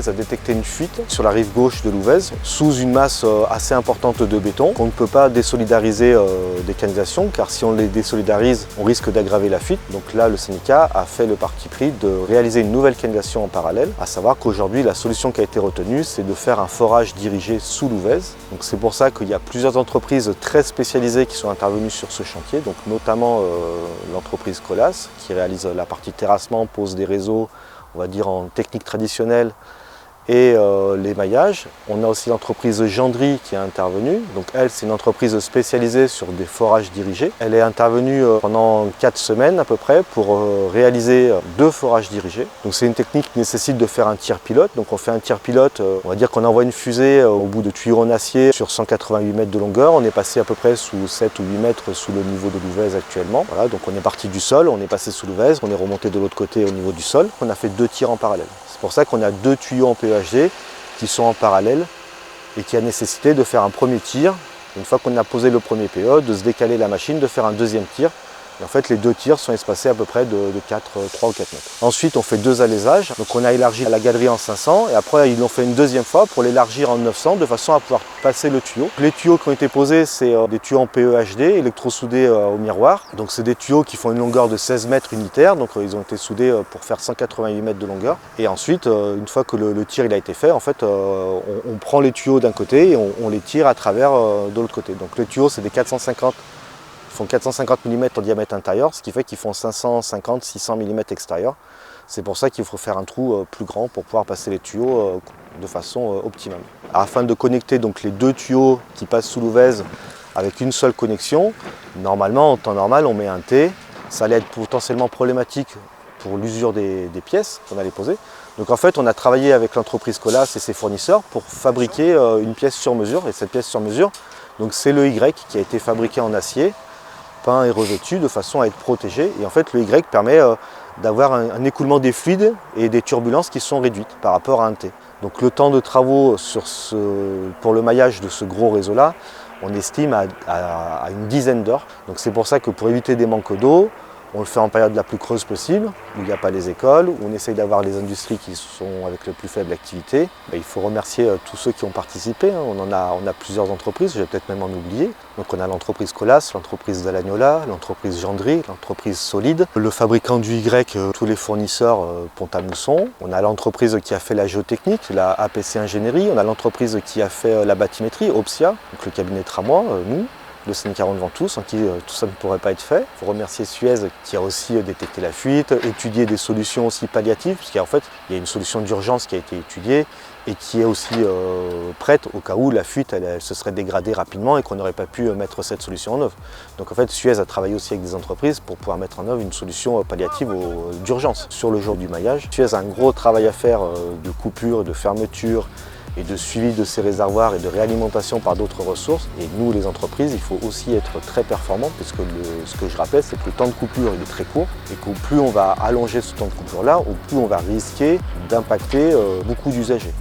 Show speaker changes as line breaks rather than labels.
Suez a détecté une fuite sur la rive gauche de l'Ouvèze sous une masse assez importante de béton. On ne peut pas désolidariser des canalisations car si on les désolidarise, on risque d'aggraver la fuite. Donc là, le syndicat a fait le parti pris de réaliser une nouvelle canalisation en parallèle, à savoir qu'aujourd'hui, la solution qui a été retenue, c'est de faire un forage dirigé sous l'Ouvèze. Donc c'est pour ça qu'il y a plusieurs entreprises très spécialisées qui sont intervenues sur ce chantier, donc notamment l'entreprise Colas qui réalise la partie terrassement, pose des réseaux, on va dire en technique traditionnelle, et l'émaillage. On a aussi l'entreprise Gendry qui est intervenue. Donc elle, c'est une entreprise spécialisée sur des forages dirigés. Elle est intervenue pendant 4 semaines à peu près pour réaliser 2 forages dirigés. Donc c'est une technique qui nécessite de faire un tir pilote. Donc on fait un tir pilote, on va dire qu'on envoie une fusée au bout de tuyaux en acier sur 188 mètres de longueur. On est passé à peu près sous 7 ou 8 mètres sous le niveau de l'Ouvèze actuellement. Voilà, donc on est parti du sol, on est passé sous l'Ouvèze, on est remonté de l'autre côté au niveau du sol. On a fait 2 tirs en parallèle. C'est pour ça qu'on a 2 tuyaux en PEHD qui sont en parallèle et qui a nécessité de faire un premier tir. Une fois qu'on a posé le premier PE, de se décaler la machine, de faire un deuxième tir. Et en fait, les 2 tirs sont espacés à peu près de 3 ou 4 mètres. Ensuite, on fait 2 alaisages. Donc on a élargi la galerie en 500 et après, ils l'ont fait une deuxième fois pour l'élargir en 900 de façon à pouvoir passer le tuyau. Les tuyaux qui ont été posés, c'est des tuyaux en PEHD, électrosoudés au miroir. Donc c'est des tuyaux qui font une longueur de 16 mètres unitaire. Donc ils ont été soudés pour faire 188 mètres de longueur. Et ensuite, une fois que le tir il a été fait, en fait, on prend les tuyaux d'un côté et on les tire à travers de l'autre côté. Donc les tuyaux, c'est des 450. Ils font 450 mm en diamètre intérieur, ce qui fait qu'ils font 550-600 mm extérieur. C'est pour ça qu'il faut faire un trou plus grand pour pouvoir passer les tuyaux de façon optimale. Afin de connecter donc les 2 tuyaux qui passent sous l'Ouvèze avec une seule connexion, normalement, en temps normal, on met un T. Ça allait être potentiellement problématique pour l'usure des pièces qu'on allait poser. Donc en fait, on a travaillé avec l'entreprise Colas et ses fournisseurs pour fabriquer une pièce sur mesure. Et cette pièce sur mesure, donc c'est le Y qui a été fabriqué en acier, peint et revêtu de façon à être protégé. Et en fait, le Y permet d'avoir un écoulement des fluides et des turbulences qui sont réduites par rapport à un T. Donc le temps de travaux pour le maillage de ce gros réseau-là, on estime à une dizaine d'heures. Donc c'est pour ça que pour éviter des manques d'eau, on le fait en période la plus creuse possible, où il n'y a pas les écoles, où on essaye d'avoir les industries qui sont avec le plus faible activité. Il faut remercier tous ceux qui ont participé. On a plusieurs entreprises, je vais peut-être même en oublier. Donc on a l'entreprise Colas, l'entreprise Dalagnola, l'entreprise Gendry, l'entreprise Solide, le fabricant du Y, tous les fournisseurs Pont-à-Mousson. On a l'entreprise qui a fait la géotechnique, la APC Ingénierie. On a l'entreprise qui a fait la bathymétrie, Opsia, donc le cabinet Tramoi, nous. Le syndicat Ventoux, sans qui tout ça ne pourrait pas être fait. Il faut remercier Suez qui a aussi détecté la fuite, étudié des solutions aussi palliatives, puisqu'en fait, il y a une solution d'urgence qui a été étudiée et qui est aussi prête au cas où la fuite elle se serait dégradée rapidement et qu'on n'aurait pas pu mettre cette solution en œuvre. Donc en fait, Suez a travaillé aussi avec des entreprises pour pouvoir mettre en œuvre une solution palliative d'urgence. Sur le jour du maillage, Suez a un gros travail à faire de coupure, de fermeture, et de suivi de ces réservoirs et de réalimentation par d'autres ressources. Et nous, les entreprises, il faut aussi être très performants, puisque ce que je rappelle, c'est que le temps de coupure il est très court et qu'au plus on va allonger ce temps de coupure-là, au plus on va risquer d'impacter beaucoup d'usagers.